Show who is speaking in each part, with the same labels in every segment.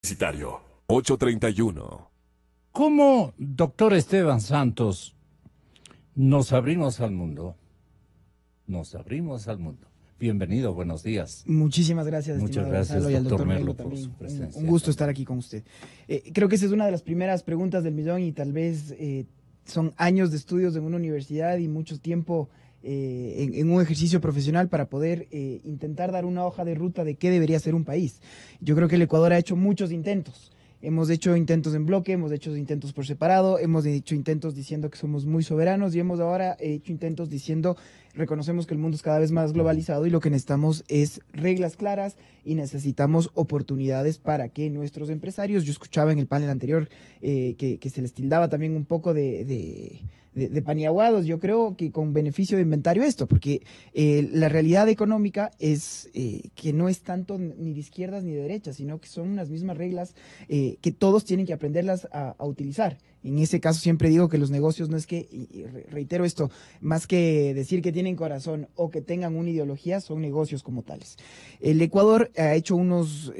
Speaker 1: Publicitario 831.
Speaker 2: ¿Cómo, doctor Esteban Santos, nos abrimos al mundo? Nos abrimos al mundo. Bienvenido, buenos días.
Speaker 3: Muchísimas gracias,
Speaker 2: Muchas
Speaker 3: estimado
Speaker 2: gracias,
Speaker 3: Gonzalo, y al
Speaker 2: doctor
Speaker 3: doctor
Speaker 2: Merlo,
Speaker 3: Merlo
Speaker 2: por
Speaker 3: también.
Speaker 2: su presencia.
Speaker 3: Un gusto estar aquí con usted. Creo que esa es una de las primeras preguntas del millón y tal vez son años de estudios en una universidad y mucho tiempo en un ejercicio profesional para poder intentar dar una hoja de ruta de qué debería ser un país. Yo creo que el Ecuador ha hecho muchos intentos. Hemos hecho intentos en bloque, hemos hecho intentos por separado, hemos hecho intentos diciendo que somos muy soberanos y hemos ahora hecho intentos diciendo, reconocemos que el mundo es cada vez más globalizado y lo que necesitamos es reglas claras y necesitamos oportunidades para que nuestros empresarios, yo escuchaba en el panel anterior que se les tildaba también un poco de paniaguados, yo creo que con beneficio de inventario esto, porque la realidad económica es que no es tanto ni de izquierdas ni de derechas, sino que son unas mismas reglas que todos tienen que aprenderlas a utilizar. En ese caso siempre digo que los negocios no es que, y reitero esto, más que decir que tienen corazón o que tengan una ideología, son negocios como tales. El Ecuador ha hecho unas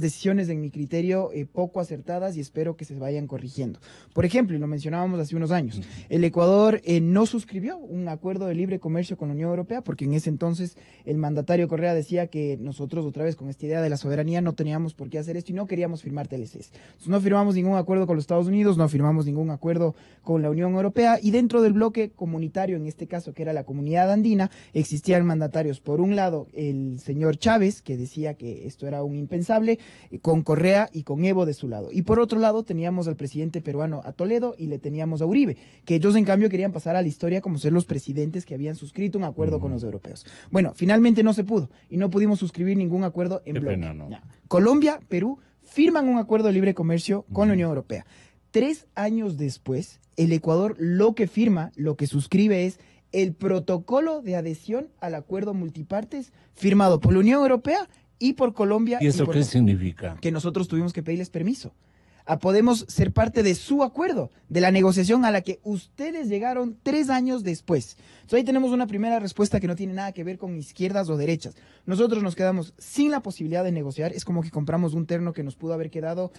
Speaker 3: decisiones, en mi criterio, poco acertadas y espero que se vayan corrigiendo. Por ejemplo, y lo mencionábamos hace unos años, el Ecuador no suscribió un acuerdo de libre comercio con la Unión Europea porque en ese entonces el mandatario Correa decía que nosotros, otra vez con esta idea de la soberanía, no teníamos por qué hacer esto y no queríamos firmar TLCs. Entonces, no firmamos ningún acuerdo con los Estados Unidos, no firmamos ningún acuerdo con la Unión Europea y dentro del bloque comunitario, en este caso que era la comunidad andina, existían mandatarios, por un lado el señor Chávez, que decía que esto era un impensable, con Correa y con Evo de su lado, y por otro lado teníamos al presidente peruano a Toledo y le teníamos a Uribe, que ellos en cambio querían pasar a la historia como ser los presidentes que habían suscrito un acuerdo con los europeos. Bueno, finalmente no se pudo y no pudimos suscribir ningún acuerdo en bloque.
Speaker 2: Pena, ¿no?
Speaker 3: Colombia, Perú firman un acuerdo de libre comercio con la Unión Europea. 3 años después, el Ecuador lo que firma, lo que suscribe es el protocolo de adhesión al acuerdo multipartes firmado por la Unión Europea y por Colombia.
Speaker 2: ¿Y eso qué significa?
Speaker 3: Que nosotros tuvimos que pedirles permiso. Podemos ser parte de su acuerdo, de la negociación a la que ustedes llegaron 3 años después. Entonces ahí tenemos una primera respuesta que no tiene nada que ver con izquierdas o derechas. Nosotros nos quedamos sin la posibilidad de negociar. Es como que compramos un terno que nos pudo haber quedado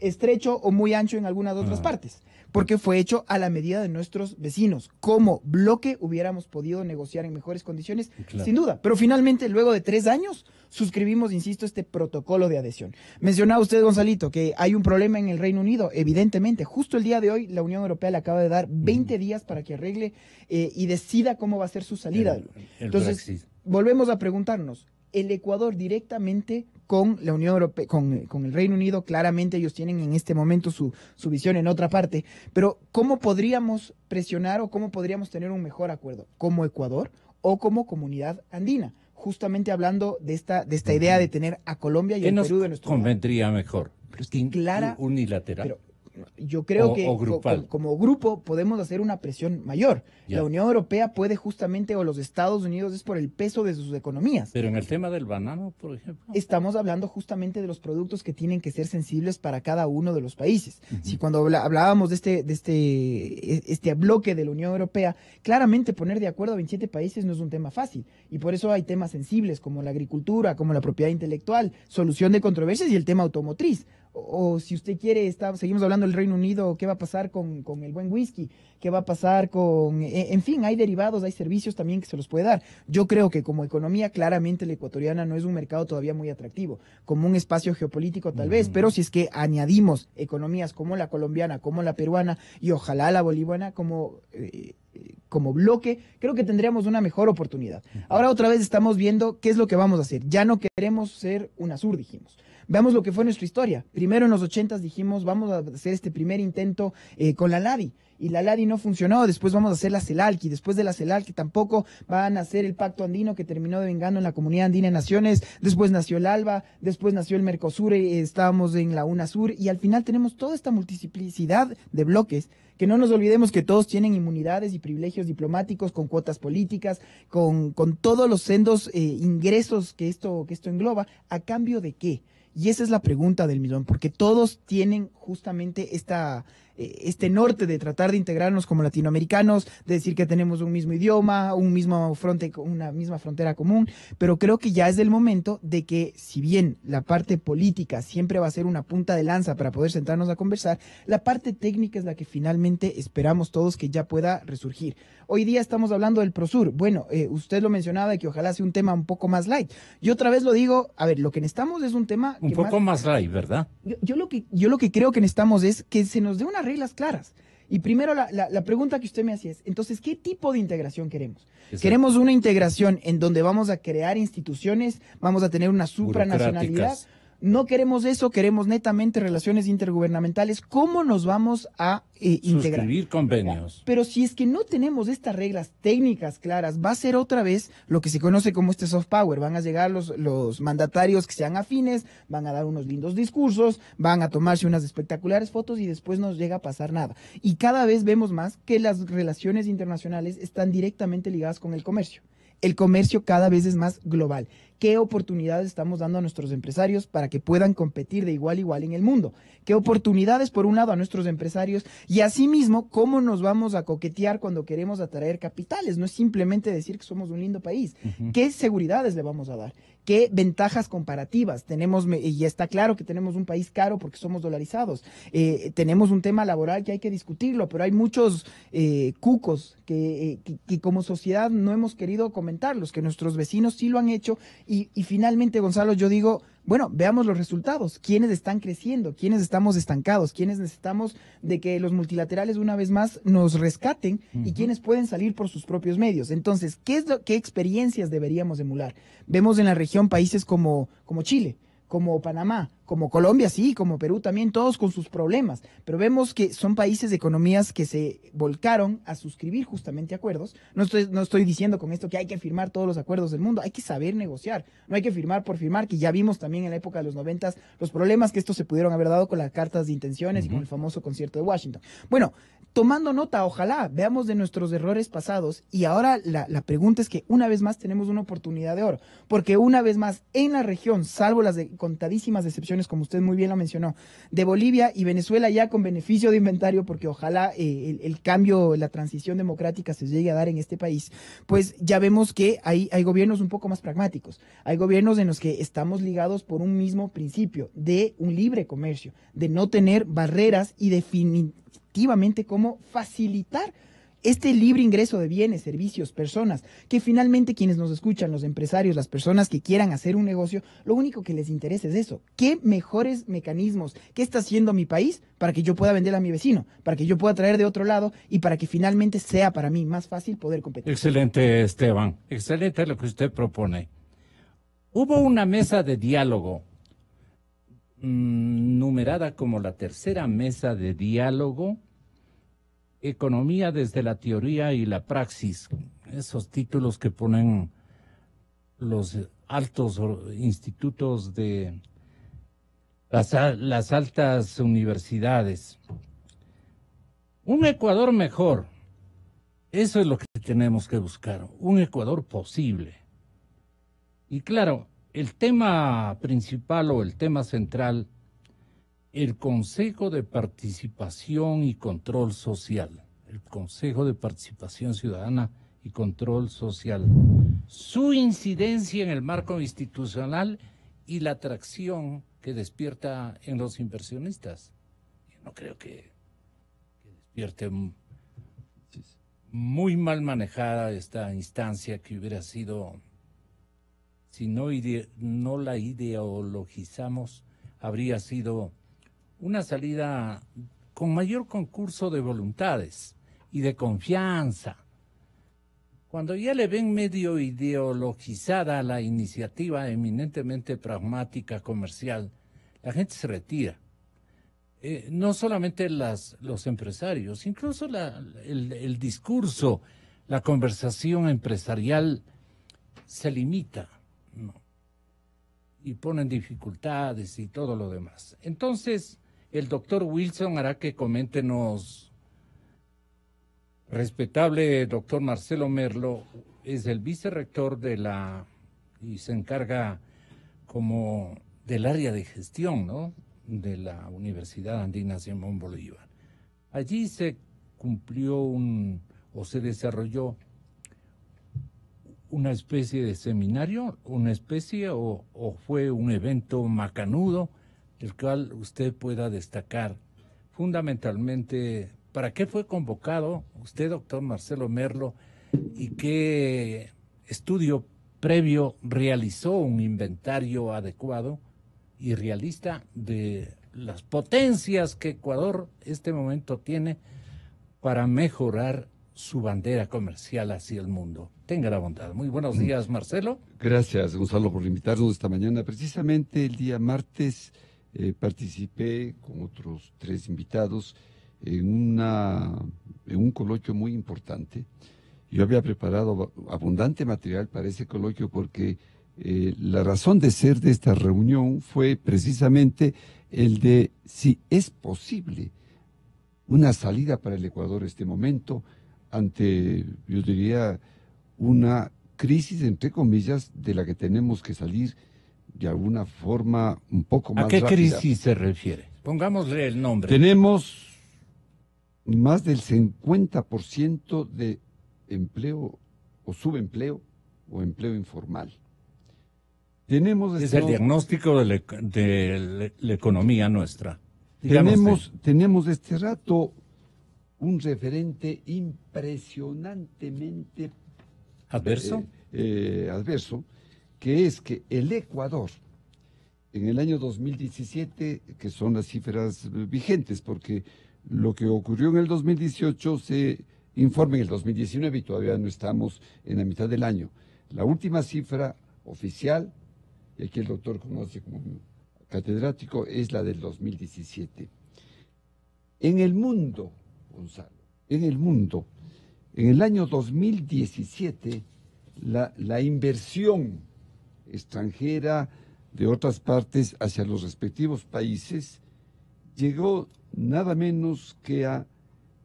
Speaker 3: estrecho o muy ancho en algunas otras partes, porque fue hecho a la medida de nuestros vecinos. Como bloque hubiéramos podido negociar en mejores condiciones, claro, sin duda. Pero finalmente, luego de 3 años, suscribimos, insisto, este protocolo de adhesión. Mencionaba usted, Gonzalito, que hay un problema en el Reino Unido. Evidentemente, justo el día de hoy, la Unión Europea le acaba de dar 20 días para que arregle y decida cómo va a ser su salida. Entonces, Brexit. Volvemos a preguntarnos, el Ecuador directamente con la Unión Europea, con el Reino Unido, claramente ellos tienen en este momento su visión en otra parte, pero ¿cómo podríamos presionar o cómo podríamos tener un mejor acuerdo? ¿Como Ecuador o como comunidad andina? Justamente hablando de esta idea de tener a Colombia y el Perú de nuestro lado.
Speaker 2: ¿Qué nos convendría mejor?
Speaker 3: Pero es que
Speaker 2: unilateral.
Speaker 3: Pero yo creo que como grupo podemos hacer una presión mayor. Ya. La Unión Europea puede justamente, o los Estados Unidos, es por el peso de sus economías.
Speaker 2: Pero en el tema del banano, por ejemplo.
Speaker 3: Estamos hablando justamente de los productos que tienen que ser sensibles para cada uno de los países. Si cuando hablábamos de este bloque de la Unión Europea, claramente poner de acuerdo a 27 países no es un tema fácil. Y por eso hay temas sensibles como la agricultura, como la propiedad intelectual, solución de controversias y el tema automotriz. O si usted quiere, seguimos hablando del Reino Unido, ¿qué va a pasar con el buen whisky? ¿Qué va a pasar con...? En fin, hay derivados, hay servicios también que se los puede dar. Yo creo que como economía, claramente la ecuatoriana no es un mercado todavía muy atractivo, como un espacio geopolítico tal vez, pero si es que añadimos economías como la colombiana, como la peruana y ojalá la boliviana como bloque, creo que tendríamos una mejor oportunidad. Ahora otra vez estamos viendo qué es lo que vamos a hacer. Ya no queremos ser UNASUR, dijimos. Veamos lo que fue nuestra historia. Primero en los 80s dijimos, vamos a hacer este primer intento con la LADI. Y la LADI no funcionó, después vamos a hacer la CELALCI, después de la CELALCI tampoco van a hacer el Pacto Andino que terminó devengando en la Comunidad Andina de Naciones, después nació el ALBA, después nació el Mercosur, estábamos en la UNASUR y al final tenemos toda esta multiplicidad de bloques, que no nos olvidemos que todos tienen inmunidades y privilegios diplomáticos, con cuotas políticas, con todos los sendos ingresos que esto engloba, ¿a cambio de qué? Y esa es la pregunta del millón, porque todos tienen justamente este norte de tratar de integrarnos como latinoamericanos, de decir que tenemos un mismo idioma, una misma frontera común, pero creo que ya es el momento de que, si bien la parte política siempre va a ser una punta de lanza para poder sentarnos a conversar, la parte técnica es la que finalmente esperamos todos que ya pueda resurgir. Hoy día estamos hablando del Prosur. Bueno, usted lo mencionaba de que ojalá sea un tema un poco más light. Yo otra vez lo digo, a ver, lo que necesitamos es un tema
Speaker 2: Un poco más light, ¿verdad?
Speaker 3: Yo lo que creo que necesitamos es que se nos dé unas reglas claras. Y primero la pregunta que usted me hacía es, entonces, ¿qué tipo de integración queremos?
Speaker 2: Exacto.
Speaker 3: ¿Queremos una integración en donde vamos a crear instituciones, vamos a tener una supranacionalidad? No queremos eso, queremos netamente relaciones intergubernamentales. ¿Cómo nos vamos a integrar?
Speaker 2: Suscribir convenios.
Speaker 3: Pero si es que no tenemos estas reglas técnicas claras, va a ser otra vez lo que se conoce como este soft power. Van a llegar los mandatarios que sean afines, van a dar unos lindos discursos, van a tomarse unas espectaculares fotos y después no llega a pasar nada. Y cada vez vemos más que las relaciones internacionales están directamente ligadas con el comercio. El comercio cada vez es más global. ¿Qué oportunidades estamos dando a nuestros empresarios para que puedan competir de igual a igual en el mundo? ¿Qué oportunidades, por un lado, a nuestros empresarios? Y asimismo, ¿cómo nos vamos a coquetear cuando queremos atraer capitales? No es simplemente decir que somos un lindo país. ¿Qué seguridades le vamos a dar? ¿Qué ventajas comparativas? Y ya está claro que tenemos un país caro porque somos dolarizados. Tenemos un tema laboral que hay que discutirlo, pero hay muchos cucos que como sociedad no hemos querido comentarlos, que nuestros vecinos sí lo han hecho. Y finalmente, Gonzalo, yo digo, bueno, veamos los resultados. ¿Quiénes están creciendo? ¿Quiénes estamos estancados? ¿Quiénes necesitamos de que los multilaterales una vez más nos rescaten? ¿Y quiénes pueden salir por sus propios medios? Entonces, ¿qué experiencias deberíamos emular? Vemos en la región países como Chile, como Panamá, como Colombia, sí, como Perú también, todos con sus problemas, pero vemos que son países de economías que se volcaron a suscribir justamente acuerdos. No estoy diciendo con esto que hay que firmar todos los acuerdos del mundo, hay que saber negociar, no hay que firmar por firmar, que ya vimos también en la época de los 90 los problemas que estos se pudieron haber dado con las cartas de intenciones y con el famoso concierto de Washington. Bueno, tomando nota, ojalá veamos de nuestros errores pasados y ahora la pregunta es que una vez más tenemos una oportunidad de oro, porque una vez más en la región, salvo las contadísimas excepciones, como usted muy bien lo mencionó, de Bolivia y Venezuela ya con beneficio de inventario, porque ojalá el cambio, la transición democrática se llegue a dar en este país, pues ya vemos que hay gobiernos un poco más pragmáticos, hay gobiernos en los que estamos ligados por un mismo principio de un libre comercio, de no tener barreras y definitivamente cómo facilitar este libre ingreso de bienes, servicios, personas, que finalmente quienes nos escuchan, los empresarios, las personas que quieran hacer un negocio, lo único que les interesa es eso. ¿Qué mejores mecanismos? ¿Qué está haciendo mi país para que yo pueda vender a mi vecino? Para que yo pueda traer de otro lado y para que finalmente sea para mí más fácil poder competir.
Speaker 2: Excelente, Esteban. Excelente lo que usted propone. Hubo una mesa de diálogo, numerada como la tercera mesa de diálogo, Economía desde la teoría y la praxis, esos títulos que ponen los altos institutos de las altas universidades. Un Ecuador mejor, eso es lo que tenemos que buscar, un Ecuador posible. Y claro, el tema principal o el tema central, el Consejo de Participación y Control Social, el Consejo de Participación Ciudadana y Control Social, su incidencia en el marco institucional y la atracción que despierta en los inversionistas. Yo no creo que despierte muy mal manejada esta instancia que hubiera sido, si no la ideologizamos, habría sido una salida con mayor concurso de voluntades y de confianza. Cuando ya le ven medio ideologizada la iniciativa eminentemente pragmática comercial, la gente se retira. No solamente los empresarios, incluso el discurso, la conversación empresarial se limita, ¿no? Y ponen dificultades y todo lo demás. Entonces, el doctor Wilson hará que coméntenos, respetable doctor Marcelo Merlo, es el vicerrector y se encarga como del área de gestión, ¿no?, de la Universidad Andina Simón Bolívar. Allí se cumplió o se desarrolló una especie de seminario, o fue un evento macanudo del cual usted pueda destacar fundamentalmente para qué fue convocado usted, doctor Marcelo Merlo, y qué estudio previo realizó un inventario adecuado y realista de las potencias que Ecuador este momento tiene para mejorar su bandera comercial hacia el mundo. Tenga la bondad. Muy buenos días, Marcelo.
Speaker 4: Gracias, Gonzalo, por invitarnos esta mañana. Precisamente el día martes participé con otros 3 invitados en un coloquio muy importante. Yo había preparado abundante material para ese coloquio porque la razón de ser de esta reunión fue precisamente el de si es posible una salida para el Ecuador en este momento ante, yo diría, una crisis, entre comillas, de la que tenemos que salir de alguna forma un poco más rápida.
Speaker 2: ¿A qué crisis se refiere? Pongámosle el nombre.
Speaker 4: Tenemos más del 50% de empleo o subempleo o empleo informal.
Speaker 2: Es el diagnóstico de la economía nuestra.
Speaker 4: Tenemos este rato un referente impresionantemente
Speaker 2: adverso,
Speaker 4: que es que el Ecuador, en el año 2017, que son las cifras vigentes, porque lo que ocurrió en el 2018 se informa en el 2019 y todavía no estamos en la mitad del año. La última cifra oficial, y aquí el doctor conoce como catedrático, es la del 2017. En el mundo, Gonzalo, en el año 2017, la inversión extranjera de otras partes hacia los respectivos países llegó nada menos que a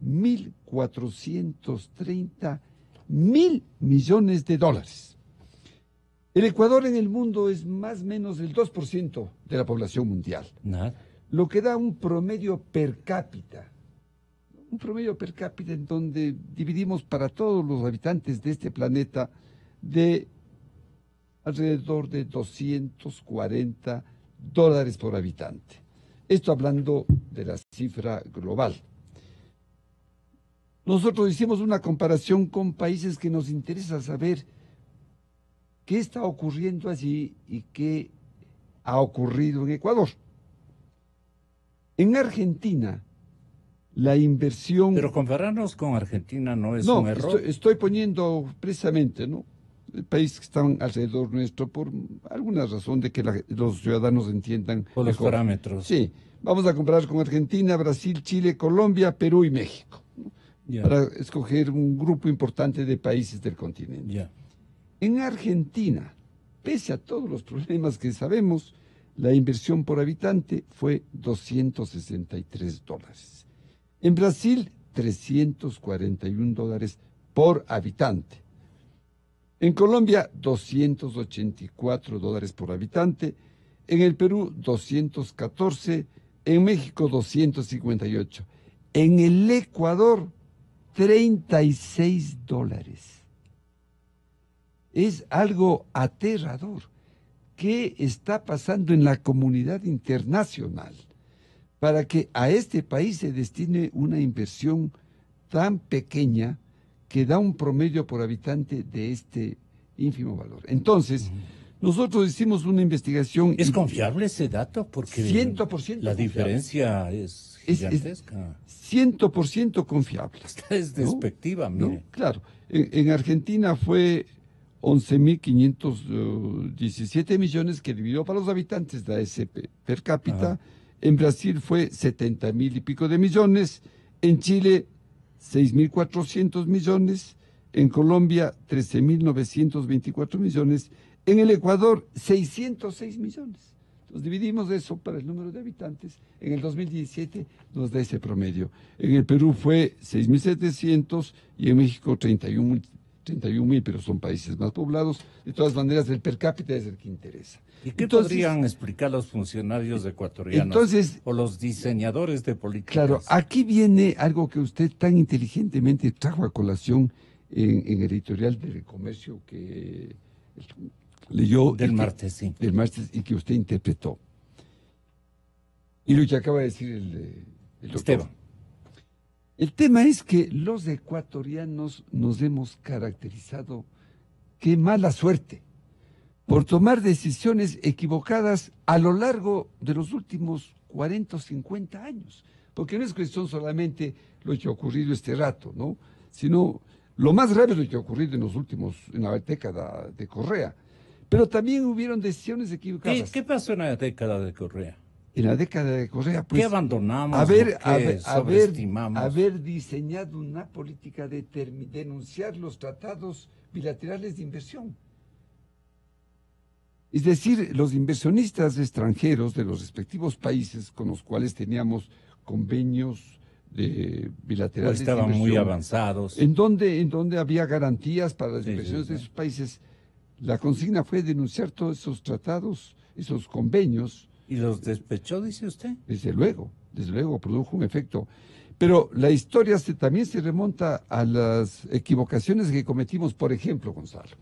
Speaker 4: 1.430 mil millones de dólares. El Ecuador en el mundo es más o menos el 2% de la población mundial.
Speaker 2: Nada.
Speaker 4: Lo que da un promedio per cápita en donde dividimos para todos los habitantes de este planeta de alrededor de $240 por habitante. Esto hablando de la cifra global. Nosotros hicimos una comparación con países que nos interesa saber qué está ocurriendo allí y qué ha ocurrido en Ecuador. En Argentina, la inversión...
Speaker 2: Pero compararnos con Argentina no es un error.
Speaker 4: Estoy poniendo precisamente, ¿no?, el país que están alrededor nuestro por alguna razón de que los ciudadanos entiendan
Speaker 2: por los
Speaker 4: mejor.
Speaker 2: parámetros.
Speaker 4: Sí, vamos a comparar con Argentina, Brasil, Chile, Colombia, Perú y México, ¿no?, para escoger un grupo importante de países del continente. En Argentina, pese a todos los problemas que sabemos, la inversión por habitante fue $263. En Brasil, $341 por habitante. En Colombia, $284 por habitante. En el Perú, 214. En México, 258. En el Ecuador, $36. Es algo aterrador. ¿Qué está pasando en la comunidad internacional para que a este país se destine una inversión tan pequeña que da un promedio por habitante de este ínfimo valor? Entonces, nosotros hicimos una investigación...
Speaker 2: ¿Es confiable ese dato? Porque
Speaker 4: 100%
Speaker 2: la diferencia es gigantesca.
Speaker 4: 100% confiable.
Speaker 2: Esta es despectiva,
Speaker 4: ¿no?
Speaker 2: mire.
Speaker 4: Claro. En Argentina fue 11.517 millones que dividió para los habitantes de ASP per cápita. Ajá. En Brasil fue 70.000 y pico de millones. En Chile, 6.400 millones. En Colombia, 13.924 millones. En el Ecuador, 606 millones. Entonces dividimos eso para el número de habitantes. En el 2017 nos da ese promedio. En el Perú fue 6.700 y en México 31 31.000, pero son países más poblados. De todas maneras, el per cápita es el que interesa.
Speaker 2: ¿Y qué podrían explicar los funcionarios ecuatorianos o los diseñadores de políticas?
Speaker 4: Claro, aquí viene algo que usted tan inteligentemente trajo a colación en el editorial del comercio que leyó.
Speaker 2: Del martes, sí.
Speaker 4: Del martes, y que usted interpretó. Y lo que acaba de decir el doctor.
Speaker 2: Esteban.
Speaker 4: El tema es que los ecuatorianos nos hemos caracterizado, qué mala suerte, por tomar decisiones equivocadas a lo largo de los últimos 40 o 50 años. Porque no es cuestión solamente lo que ha ocurrido este rato, ¿no? Sino lo más grave es lo que ha ocurrido en la década de Correa. Pero también hubieron decisiones equivocadas.
Speaker 2: ¿Qué pasó en la década de Correa?
Speaker 4: En la década de Correa, pues,
Speaker 2: ¿qué abandonamos?
Speaker 4: Sobreestimamos. Haber diseñado una política de denunciar los tratados bilaterales de inversión. Es decir, los inversionistas extranjeros de los respectivos países con los cuales teníamos convenios bilaterales
Speaker 2: estaban
Speaker 4: de inversión,
Speaker 2: muy avanzados.
Speaker 4: En donde había garantías para las inversiones de esos países. La consigna fue denunciar todos esos tratados, esos convenios.
Speaker 2: ¿Y los despechó, dice usted?
Speaker 4: Desde luego, produjo un efecto. Pero la historia también se remonta a las equivocaciones que cometimos, por ejemplo, Gonzalo.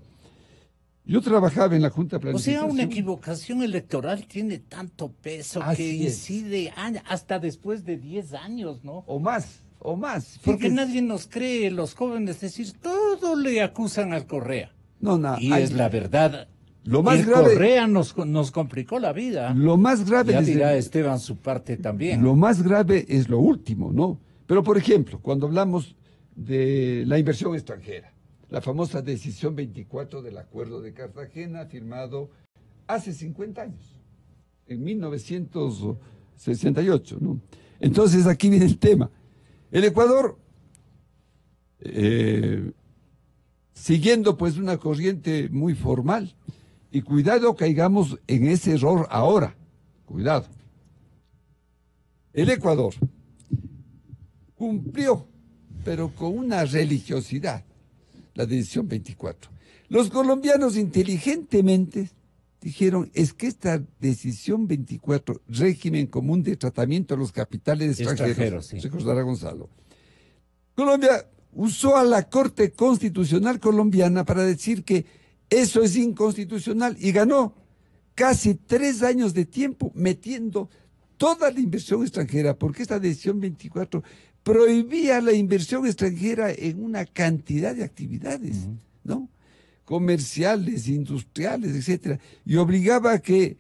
Speaker 4: Yo trabajaba en la Junta de Planificación.
Speaker 2: O sea, una equivocación electoral tiene tanto peso que incide hasta después de 10 años, ¿no?
Speaker 4: O más.
Speaker 2: Porque nadie nos cree, los jóvenes, es decir, todo le acusan al Correa. Y es la verdad.
Speaker 4: Lo más grave,
Speaker 2: Correa nos complicó la vida.
Speaker 4: Lo más grave,
Speaker 2: ya dirá Esteban su parte también.
Speaker 4: Lo más grave es lo último, ¿no? Pero, por ejemplo, cuando hablamos de la inversión extranjera, la famosa decisión 24 del Acuerdo de Cartagena, firmado hace 50 años, en 1968, ¿no? Entonces, aquí viene el tema. El Ecuador, siguiendo pues una corriente muy formal, y cuidado caigamos en ese error ahora, cuidado. El Ecuador cumplió, pero con una religiosidad, la decisión 24. Los colombianos inteligentemente dijeron, es que esta decisión 24, régimen común de tratamiento de los capitales extranjeros,
Speaker 2: sí.
Speaker 4: Recordará Gonzalo. Colombia usó a la Corte Constitucional colombiana para decir que eso es inconstitucional y ganó casi 3 años de tiempo metiendo toda la inversión extranjera, porque esta decisión 24 prohibía la inversión extranjera en una cantidad de actividades, ¿no? Comerciales, industriales, etcétera, y obligaba a que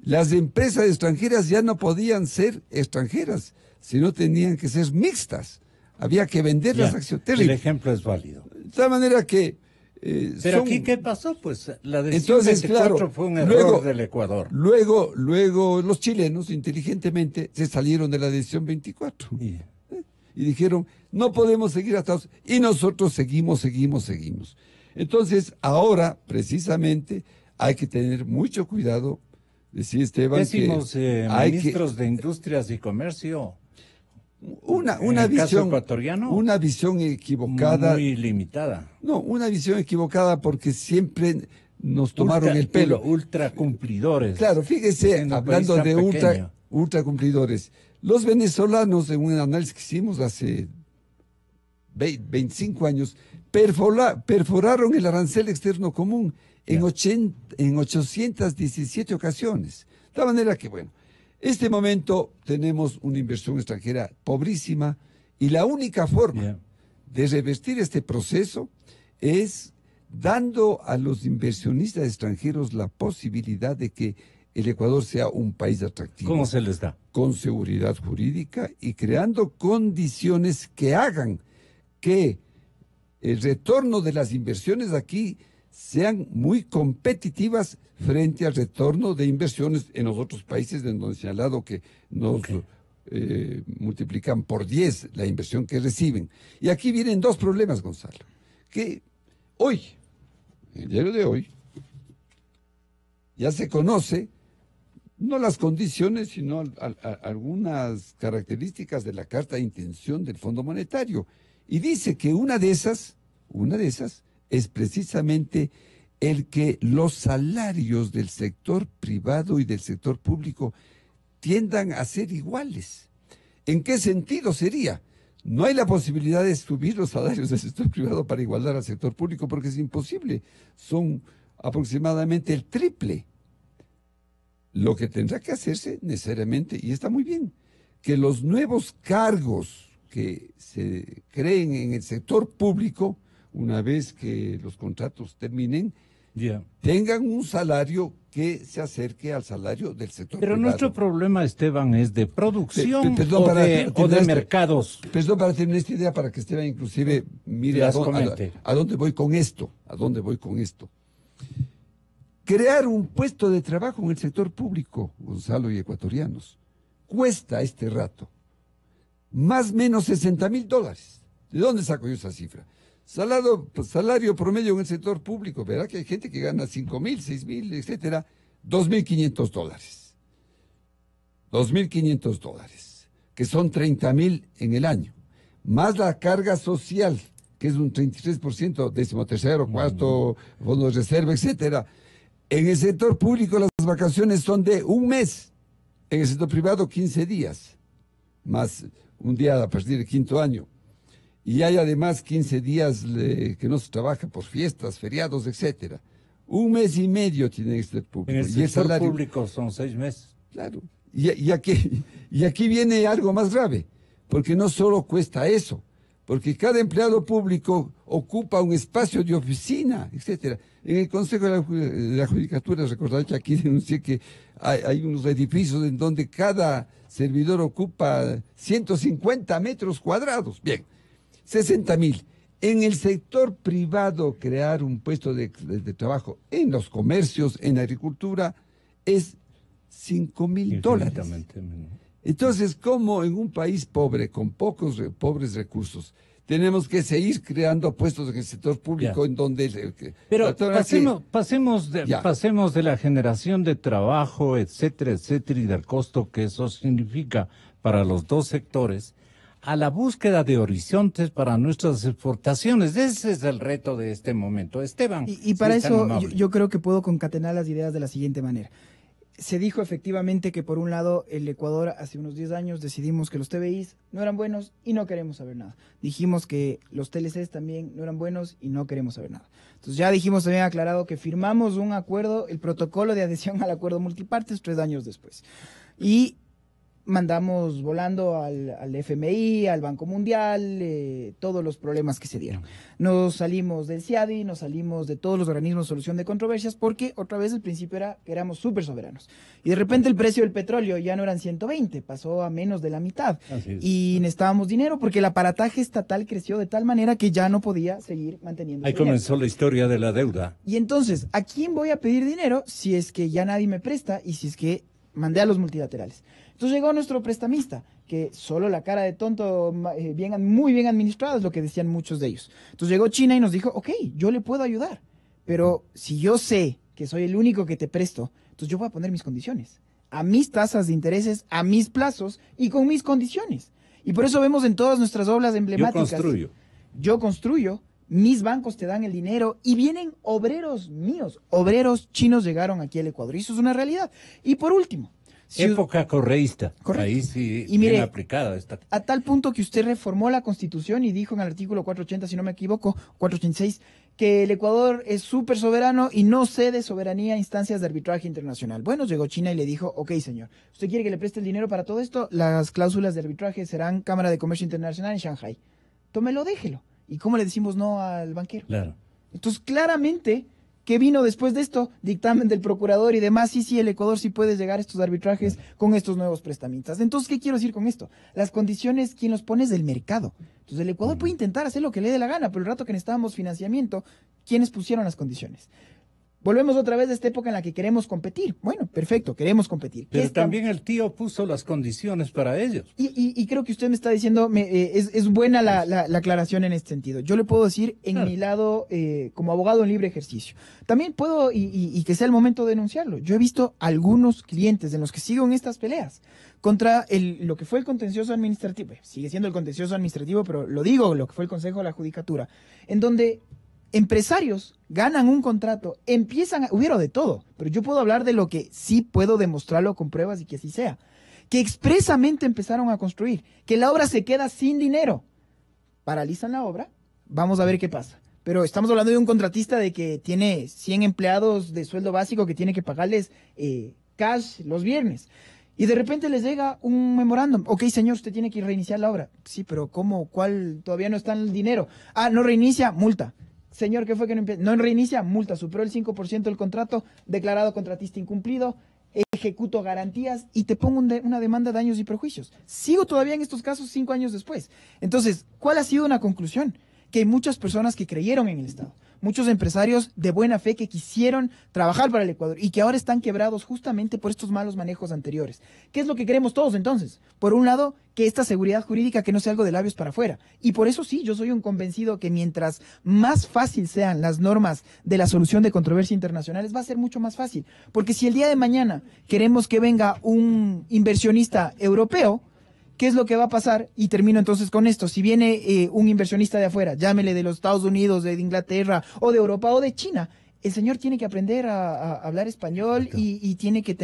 Speaker 4: las empresas extranjeras ya no podían ser extranjeras, sino tenían que ser mixtas. Había que vender las acciones.
Speaker 2: El ejemplo es válido.
Speaker 4: De tal manera que
Speaker 2: pero aquí, ¿qué pasó? Pues la decisión 24 fue un error del Ecuador.
Speaker 4: Luego los chilenos, inteligentemente, se salieron de la decisión 24. Y dijeron, no podemos seguir atados. Y nosotros seguimos. Entonces, ahora, precisamente, hay que tener mucho cuidado. Decía Esteban,
Speaker 2: decimos, ministros de Industrias y Comercio.
Speaker 4: Una visión equivocada.
Speaker 2: Muy limitada.
Speaker 4: No, una visión equivocada porque siempre nos tomaron el pelo.
Speaker 2: Ultracumplidores.
Speaker 4: Claro, fíjese, hablando de ultracumplidores. Los venezolanos, en un análisis que hicimos hace 25 años, perforaron el arancel externo común en 817 ocasiones. De tal manera que, bueno, este momento tenemos una inversión extranjera pobrísima y la única forma de revertir este proceso es dando a los inversionistas extranjeros la posibilidad de que el Ecuador sea un país atractivo.
Speaker 2: ¿Cómo se les da?
Speaker 4: Con seguridad jurídica y creando condiciones que hagan que el retorno de las inversiones aquí sean muy competitivas frente al retorno de inversiones en los otros países donde han señalado que nos multiplican por 10 la inversión que reciben. Y aquí vienen 2 problemas, Gonzalo, que hoy, el diario de hoy, ya se conoce, no las condiciones, sino algunas características de la carta de intención del Fondo Monetario. Y dice que una de esas es precisamente el que los salarios del sector privado y del sector público tiendan a ser iguales. ¿En qué sentido sería? No hay la posibilidad de subir los salarios del sector privado para igualar al sector público porque es imposible. Son aproximadamente el triple. Lo que tendrá que hacerse necesariamente, y está muy bien, que los nuevos cargos que se creen en el sector público, una vez que los contratos terminen, tengan un salario que se acerque al salario del sector
Speaker 2: Pero
Speaker 4: privado.
Speaker 2: nuestro problema, Esteban, es de producción
Speaker 4: Perdón,
Speaker 2: o de mercados.
Speaker 4: Perdón, para terminar esta idea, para que Esteban inclusive mire a dónde voy con esto. ¿A dónde voy con esto? Crear un puesto de trabajo en el sector público, Gonzalo y ecuatorianos, cuesta este rato más o menos $60,000. ¿De dónde saco yo esa cifra? Salario promedio en el sector público, verá que hay gente que gana 5,000, 6,000, etcétera, $2,500. $2,500, que son 30,000 en el año, más la carga social, que es un 33%, 13º, cuarto, fondo de reserva, etcétera. En el sector público las vacaciones son de un mes, en el sector privado 15 días, más un día a partir del 5º año. Y hay además 15 días que no se trabaja por fiestas, feriados, etcétera. Un mes y medio tiene el sector público.
Speaker 2: En el sector público son 6 meses.
Speaker 4: Claro. Y aquí viene algo más grave, porque no solo cuesta eso, porque cada empleado público ocupa un espacio de oficina, etcétera. En el Consejo de la Judicatura, recordaré que aquí denuncié que hay unos edificios en donde cada servidor ocupa 150 metros cuadrados. Bien, 60,000. En el sector privado, crear un puesto de trabajo en los comercios, en la agricultura, es $5,000. Entonces, ¿cómo en un país pobre, con pobres recursos, tenemos que seguir creando puestos en el sector público en donde...
Speaker 2: Pero pasemos de la generación de trabajo, etcétera, etcétera, y del costo que eso significa para los dos sectores, a la búsqueda de horizontes para nuestras exportaciones. Ese es el reto de este momento. Esteban.
Speaker 3: Y para eso yo creo que puedo concatenar las ideas de la siguiente manera. Se dijo efectivamente que por un lado el Ecuador hace unos 10 años decidimos que los TBIs no eran buenos y no queremos saber nada. Dijimos que los TLCs también no eran buenos y no queremos saber nada. Entonces ya dijimos, también aclarado que firmamos un acuerdo, el protocolo de adhesión al acuerdo multipartes 3 años después. Y mandamos volando al FMI, al Banco Mundial, todos los problemas que se dieron. Nos salimos del CIADI, nos salimos de todos los organismos de solución de controversias, porque otra vez el principio era que éramos súper soberanos. Y de repente el precio del petróleo ya no eran 120, pasó a menos de la mitad. Y necesitábamos dinero porque el aparataje estatal creció de tal manera que ya no podía seguir manteniendo.
Speaker 2: Ahí comenzó la historia de la deuda.
Speaker 3: Y entonces, ¿a quién voy a pedir dinero si es que ya nadie me presta y si es que mandé a los multilaterales? Entonces llegó nuestro prestamista, que solo la cara de tonto, muy bien administrado, es lo que decían muchos de ellos. Entonces llegó China y nos dijo, ok, yo le puedo ayudar, pero si yo sé que soy el único que te presto, entonces yo voy a poner mis condiciones, a mis tasas de intereses, a mis plazos y con mis condiciones. Y por eso vemos en todas nuestras obras emblemáticas. Yo construyo, mis bancos te dan el dinero y vienen obreros míos, obreros chinos llegaron aquí al Ecuador. Y eso es una realidad. Y por último,
Speaker 2: época correísta.
Speaker 3: Correcto.
Speaker 2: Ahí sí,
Speaker 3: y mire,
Speaker 2: bien aplicada esta.
Speaker 3: A tal punto que usted reformó la Constitución y dijo en el artículo 480, si no me equivoco, 486, que el Ecuador es súper soberano y no cede soberanía a instancias de arbitraje internacional. Bueno, llegó China y le dijo, ok, señor, ¿usted quiere que le preste el dinero para todo esto? Las cláusulas de arbitraje serán Cámara de Comercio Internacional en Shanghái. Tómelo, déjelo. ¿Y cómo le decimos no al banquero?
Speaker 2: Claro.
Speaker 3: Entonces, claramente, ¿qué vino después de esto? Dictamen del procurador y demás. Sí, el Ecuador sí puede llegar a estos arbitrajes con estos nuevos prestamistas. Entonces, ¿qué quiero decir con esto? Las condiciones, ¿quién los pone? Es del mercado. Entonces, el Ecuador puede intentar hacer lo que le dé la gana, pero el rato que necesitábamos financiamiento, ¿quiénes pusieron las condiciones? Volvemos otra vez a esta época en la que queremos competir. Bueno, perfecto, queremos competir.
Speaker 2: Pero también el tío puso las condiciones para ellos.
Speaker 3: Y creo que usted me está diciendo, es buena la aclaración en este sentido. Yo le puedo decir en mi lado, como abogado en libre ejercicio. También puedo, y que sea el momento de denunciarlo. Yo he visto algunos clientes en los que sigo en estas peleas contra lo que fue el contencioso administrativo. Sigue siendo el contencioso administrativo, pero lo digo, lo que fue el Consejo de la Judicatura, en donde empresarios ganan un contrato, hubieron de todo, pero yo puedo hablar de lo que sí puedo demostrarlo con pruebas y que así sea, que expresamente empezaron a construir, que la obra se queda sin dinero, paralizan la obra, vamos a ver qué pasa. Pero estamos hablando de un contratista de que tiene 100 empleados de sueldo básico que tiene que pagarles cash los viernes. Y de repente les llega un memorándum. Ok, señor, usted tiene que reiniciar la obra. Sí, pero ¿cómo? ¿Cuál? Todavía no está en el dinero. Ah, no reinicia, multa. Señor, ¿qué fue que no reinicia? Multa. Superó el 5% del contrato, declarado contratista incumplido, ejecuto garantías y te pongo una demanda de daños y perjuicios. Sigo todavía en estos casos 5 años después. Entonces, ¿cuál ha sido una conclusión? Que hay muchas personas que creyeron en el Estado, muchos empresarios de buena fe que quisieron trabajar para el Ecuador y que ahora están quebrados justamente por estos malos manejos anteriores. ¿Qué es lo que queremos todos entonces? Por un lado, que esta seguridad jurídica que no sea algo de labios para afuera. Y por eso sí, yo soy un convencido que mientras más fácil sean las normas de la solución de controversias internacionales, va a ser mucho más fácil. Porque si el día de mañana queremos que venga un inversionista europeo, ¿qué es lo que va a pasar? Y termino entonces con esto. Si viene un inversionista de afuera, llámele de los Estados Unidos, de Inglaterra, o de Europa, o de China, el señor tiene que aprender a hablar español y tiene que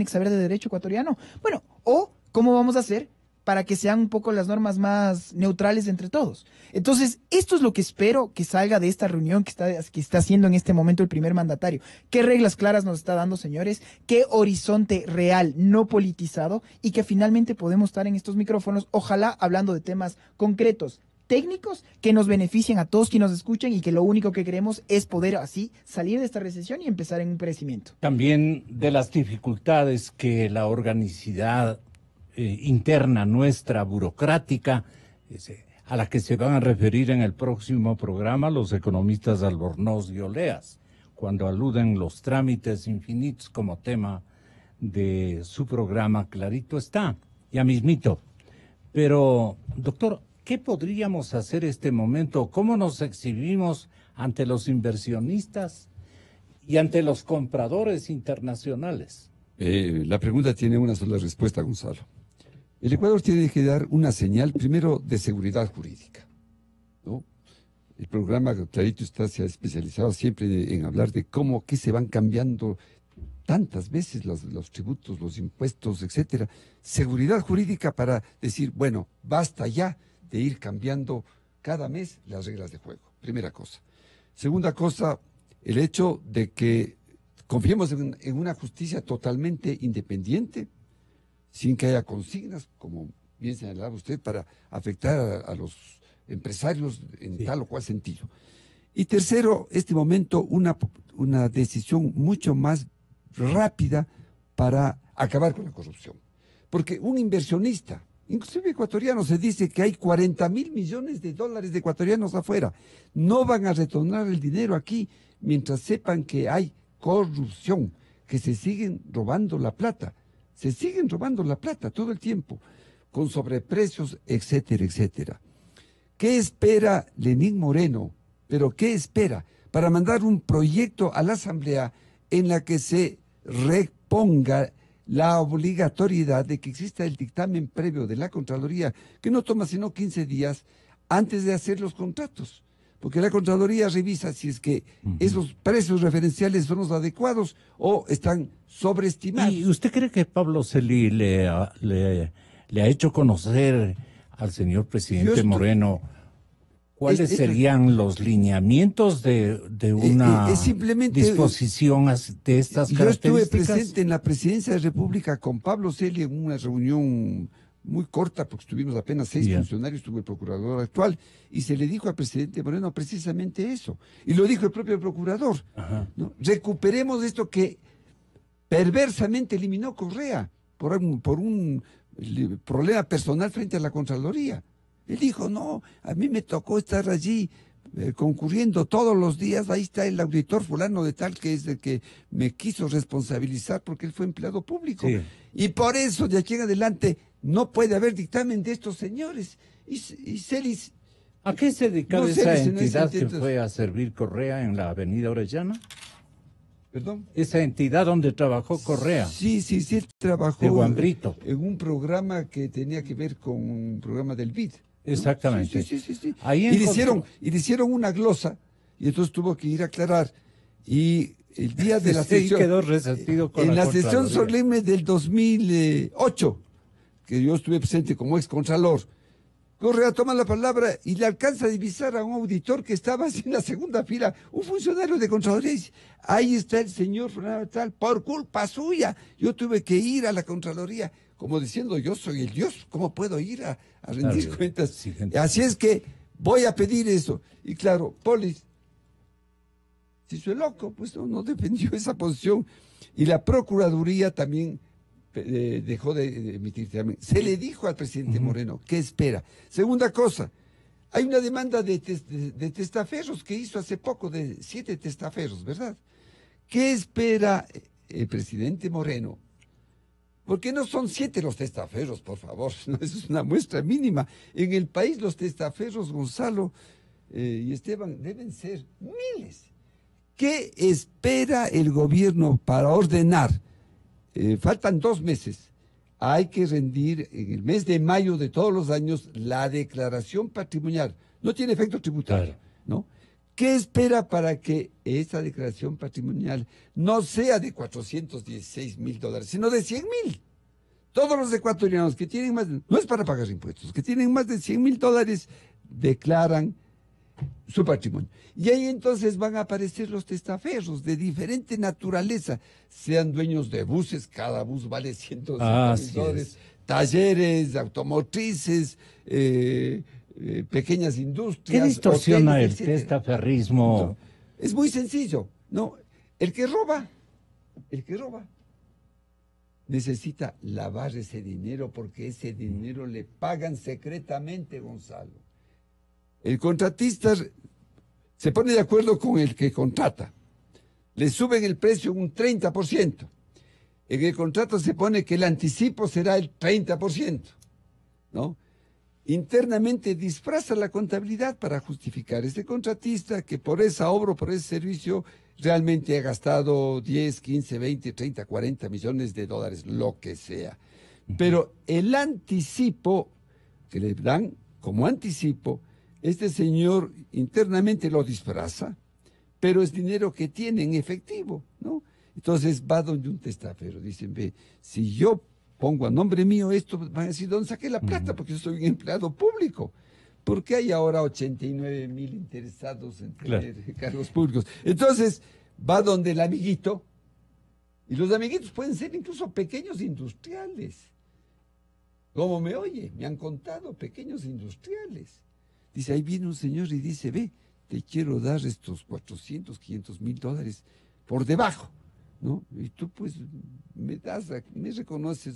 Speaker 3: saber de derecho ecuatoriano. Bueno, o ¿cómo vamos a hacer para que sean un poco las normas más neutrales entre todos? Entonces, esto es lo que espero que salga de esta reunión que está haciendo en este momento el primer mandatario. ¿Qué reglas claras nos está dando, señores? ¿Qué horizonte real, no politizado? Y que finalmente podemos estar en estos micrófonos, ojalá hablando de temas concretos, técnicos, que nos beneficien a todos quienes nos escuchen y que lo único que queremos es poder así salir de esta recesión y empezar en un crecimiento.
Speaker 2: También de las dificultades que la organicidad interna nuestra, burocrática, a la que se van a referir en el próximo programa los economistas Albornoz y Oleas, cuando aluden los trámites infinitos como tema de su programa, clarito está, ya mismito. Pero, doctor, ¿qué podríamos hacer este momento? ¿Cómo nos exhibimos ante los inversionistas y ante los compradores internacionales?
Speaker 4: La pregunta tiene una sola respuesta, Gonzalo. El Ecuador tiene que dar una señal, primero, de seguridad jurídica, ¿no? El programa Clarito se ha especializado siempre en hablar de qué se van cambiando tantas veces los tributos, los impuestos, etcétera. Seguridad jurídica para decir, bueno, basta ya de ir cambiando cada mes las reglas de juego. Primera cosa. Segunda cosa, el hecho de que confiemos en una justicia totalmente independiente, sin que haya consignas, como bien señalaba usted, para afectar a los empresarios en tal o cual sentido. Y tercero, este momento, una decisión mucho más rápida para acabar con la corrupción. Porque un inversionista, inclusive ecuatoriano, se dice que hay 40.000 millones de dólares de ecuatorianos afuera. No van a retornar el dinero aquí mientras sepan que hay corrupción, que se siguen robando la plata. Se siguen robando la plata todo el tiempo, con sobreprecios, etcétera, etcétera. ¿Qué espera Lenín Moreno? ¿Pero qué espera? Para mandar un proyecto a la Asamblea en la que se reponga la obligatoriedad de que exista el dictamen previo de la Contraloría, que no toma sino 15 días antes de hacer los contratos. Porque la Contraloría revisa si es que esos precios referenciales son los adecuados o están sobreestimados.
Speaker 2: ¿Y usted cree que Pablo Celi le ha hecho conocer al señor presidente Moreno cuáles serían los lineamientos de una disposición de estas características?
Speaker 4: Yo estuve presente en la Presidencia de la República con Pablo Celi en una reunión muy corta, porque estuvimos apenas 6 funcionarios, estuvo el procurador actual, y se le dijo al presidente Moreno precisamente eso. Y lo dijo el propio procurador, ¿no? Recuperemos esto que perversamente eliminó Correa por un problema personal frente a la Contraloría. Él dijo, no, a mí me tocó estar allí concurriendo todos los días, ahí está el auditor fulano de tal, que es el que me quiso responsabilizar porque él fue empleado público. Sí. Y por eso, de aquí en adelante, no puede haber dictamen de estos señores. Y Celis...
Speaker 2: ¿A qué se dedicaba esa entidad que fue a servir Correa en la avenida Orellana?
Speaker 4: ¿Perdón?
Speaker 2: Esa entidad donde trabajó Correa.
Speaker 4: Sí, él trabajó
Speaker 2: de Guambrito.
Speaker 4: En un programa que tenía que ver con un programa del BID.
Speaker 2: Exactamente.
Speaker 4: Sí.
Speaker 2: Ahí
Speaker 4: y le hicieron una glosa y entonces tuvo que ir a aclarar. Y el día de la
Speaker 2: Sí,
Speaker 4: sesión,
Speaker 2: quedó resentido con
Speaker 4: en la
Speaker 2: Contraloría.
Speaker 4: sesión solemne del 2008, que yo estuve presente como ex contralor, Correa toma la palabra y le alcanza a divisar a un auditor que estaba así en la segunda fila, un funcionario de Contraloría, y dice, ahí está el señor Fernando tal, por culpa suya, yo tuve que ir a la Contraloría, como diciendo, yo soy el Dios, ¿cómo puedo ir a rendir
Speaker 2: Claro,
Speaker 4: cuentas?
Speaker 2: sí, gente.
Speaker 4: Así es que voy a pedir eso. Y claro, Polis, si soy loco, pues no defendió esa posición. Y la Procuraduría también dejó de emitir también. Se le dijo al presidente Moreno, ¿qué espera? Segunda cosa, hay una demanda de testaferros que hizo hace poco, de 7 testaferros, ¿verdad? ¿Qué espera el presidente Moreno? Porque no son 7 los testaferros, por favor, no, eso es una muestra mínima. En el país los testaferros, Gonzalo y Esteban, deben ser miles. ¿Qué espera el gobierno para ordenar? Faltan 2 meses. Hay que rendir en el mes de mayo de todos los años la declaración patrimonial. No tiene efecto tributario,
Speaker 2: Claro.
Speaker 4: ¿no? ¿Qué espera para que esa declaración patrimonial no sea de $416,000, sino de 100,000? Todos los ecuatorianos que tienen más, no es para pagar impuestos, que tienen más de $100,000 declaran su patrimonio. Y ahí entonces van a aparecer los testaferros de diferente naturaleza, sean dueños de buses, cada bus vale $150,000, talleres, automotrices, pequeñas industrias.
Speaker 2: ¿Qué distorsiona
Speaker 4: hoteles,
Speaker 2: el
Speaker 4: etcétera.
Speaker 2: testaferrismo?
Speaker 4: Es muy sencillo, ¿no? El que roba, necesita lavar ese dinero porque ese dinero le pagan secretamente, Gonzalo. El contratista se pone de acuerdo con el que contrata. Le suben el precio un 30%. En el contrato se pone que el anticipo será el 30%, ¿no? Internamente disfraza la contabilidad para justificar ese contratista que por esa obra, por ese servicio, realmente ha gastado 10, 15, 20, 30, 40 millones de dólares, lo que sea. Pero el anticipo que le dan como anticipo, este señor internamente lo disfraza, pero es dinero que tiene en efectivo, ¿no? Entonces va donde un testaferro, dicen, ve, si yo pongo a nombre mío esto, van a decir, ¿dónde saqué la plata? Porque yo soy un empleado público. ¿Por qué hay ahora 89,000 interesados en tener cargos públicos? Entonces va donde el amiguito, y los amiguitos pueden ser incluso pequeños industriales. ¿Cómo me oye? Me han contado pequeños industriales. Dice, ahí viene un señor y dice, ve, te quiero dar estos 400, 500 mil dólares por debajo, ¿no? Y tú pues me reconoces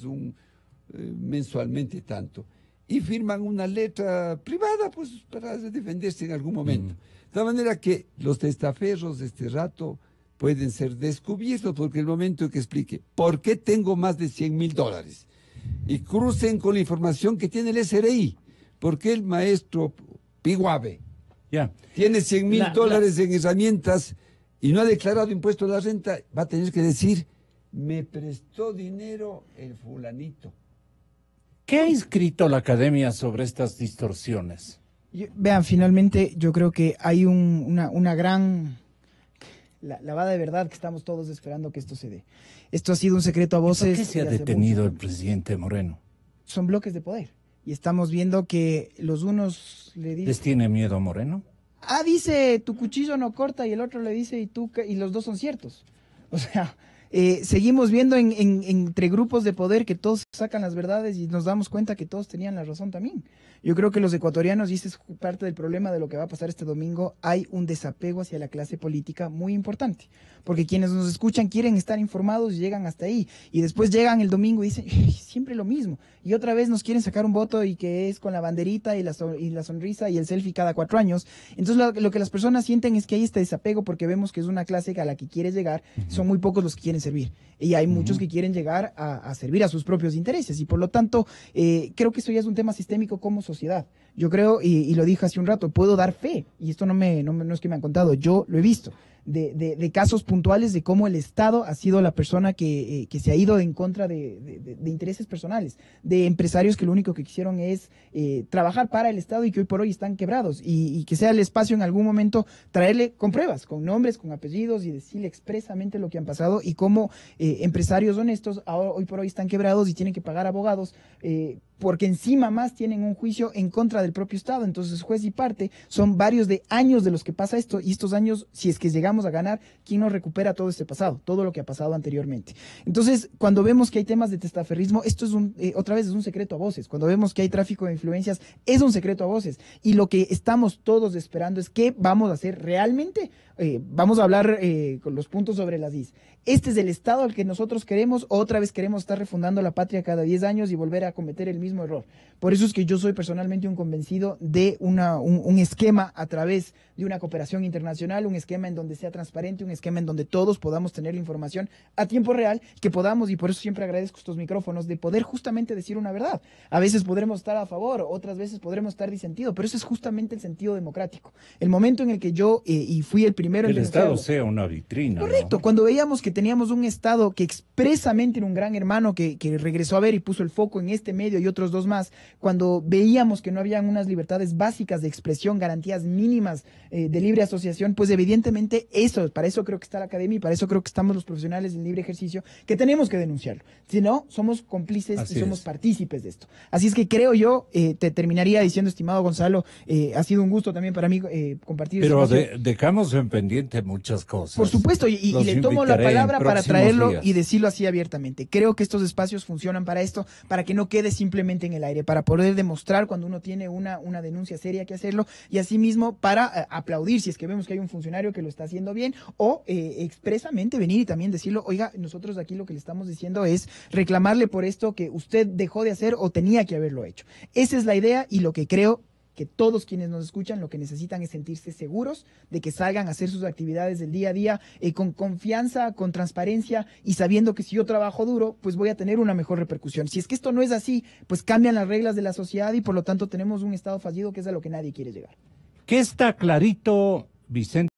Speaker 4: mensualmente tanto. Y firman una letra privada, pues, para defenderse en algún momento. De tal manera que los testaferros de este rato pueden ser descubiertos, porque el momento en que explique por qué tengo más de 100,000 dólares y crucen con la información que tiene el SRI, porque el maestro Piguave tiene 100,000 dólares en herramientas y no ha declarado impuesto a la renta, va a tener que decir, me prestó dinero el fulanito.
Speaker 2: ¿Qué ha escrito la academia sobre estas distorsiones?
Speaker 3: Vean, finalmente yo creo que hay una gran lavada de verdad que estamos todos esperando que esto se dé. Esto ha sido un secreto a voces.
Speaker 2: ¿Por qué se ha detenido el presidente Moreno?
Speaker 3: Son bloques de poder. Y estamos viendo que los unos le dicen...
Speaker 2: ¿Les tiene miedo Moreno?
Speaker 3: Dice, tu cuchillo no corta, y el otro le dice, y los dos son ciertos. O sea, seguimos viendo entre grupos de poder que todos sacan las verdades y nos damos cuenta que todos tenían la razón también. Yo creo que los ecuatorianos, y este es parte del problema de lo que va a pasar este domingo, hay un desapego hacia la clase política muy importante. Porque quienes nos escuchan quieren estar informados y llegan hasta ahí. Y después llegan el domingo y dicen, siempre lo mismo. Y otra vez nos quieren sacar un voto y que es con la banderita y la sonrisa y el selfie cada 4 años. Entonces lo que las personas sienten es que hay este desapego porque vemos que es una clase a la que quiere llegar. Son muy pocos los que quieren servir. Y hay muchos que quieren llegar a servir a sus propios intereses. Y por lo tanto, creo que eso ya es un tema sistémico como sociedad. Yo creo, y lo dije hace un rato, puedo dar fe, y esto no es que me han contado, yo lo he visto, de casos puntuales de cómo el Estado ha sido la persona que se ha ido en contra de intereses personales, de empresarios que lo único que quisieron es trabajar para el Estado y que hoy por hoy están quebrados, y que sea el espacio en algún momento traerle con pruebas, con nombres, con apellidos y decirle expresamente lo que han pasado y cómo empresarios honestos hoy por hoy están quebrados y tienen que pagar abogados porque encima más tienen un juicio en contra del propio Estado. Entonces, juez y parte son varios de años de los que pasa esto, y estos años, si es que llegamos a ganar, ¿quién nos recupera todo este pasado? Todo lo que ha pasado anteriormente. Entonces, cuando vemos que hay temas de testaferrismo, esto es otra vez es un secreto a voces. Cuando vemos que hay tráfico de influencias, es un secreto a voces. Y lo que estamos todos esperando es qué vamos a hacer realmente. Vamos a hablar con los puntos sobre las is. ¿Este es el Estado al que nosotros queremos o otra vez queremos estar refundando la patria cada 10 años y volver a cometer el mismo error? Por eso es que yo soy personalmente un convencido de un esquema a través de una cooperación internacional, un esquema en donde sea transparente, un esquema en donde todos podamos tener la información a tiempo real, que podamos, y por eso siempre agradezco estos micrófonos, de poder justamente decir una verdad. A veces podremos estar a favor, otras veces podremos estar disentidos, pero eso es justamente el sentido democrático. El momento en el que yo, y fui el primero en
Speaker 2: el Estado sea una vitrina.
Speaker 3: Correcto,
Speaker 2: ¿no?
Speaker 3: cuando veíamos que teníamos un Estado que expresamente era un gran hermano que regresó a ver y puso el foco en este medio y otros dos más, cuando veíamos que no habían unas libertades básicas de expresión, garantías mínimas de libre asociación, pues evidentemente para eso creo que está la academia y para eso creo que estamos los profesionales del libre ejercicio, que tenemos que denunciarlo. Si no, somos cómplices y somos partícipes de esto. Así es que creo yo, te terminaría diciendo, estimado Gonzalo, ha sido un gusto también para mí compartir.
Speaker 2: Pero dejamos en pendiente muchas cosas.
Speaker 3: Por supuesto, y le tomo la palabra para traerlo y decirlo así abiertamente. Creo que estos espacios funcionan para esto, para que no quede simplemente en el aire, para poder demostrar cuando uno tiene una denuncia seria que hacerlo, y asimismo para aplaudir si es que vemos que hay un funcionario que lo está haciendo bien, o expresamente venir y también decirlo, oiga, nosotros aquí lo que le estamos diciendo es reclamarle por esto que usted dejó de hacer o tenía que haberlo hecho. Esa es la idea, y lo que creo que todos quienes nos escuchan lo que necesitan es sentirse seguros de que salgan a hacer sus actividades del día a día con confianza, con transparencia, y sabiendo que si yo trabajo duro, pues voy a tener una mejor repercusión. Si es que esto no es así, pues cambian las reglas de la sociedad y por lo tanto tenemos un Estado fallido, que es a lo que nadie quiere llegar.
Speaker 2: ¿Qué está clarito, Vicente?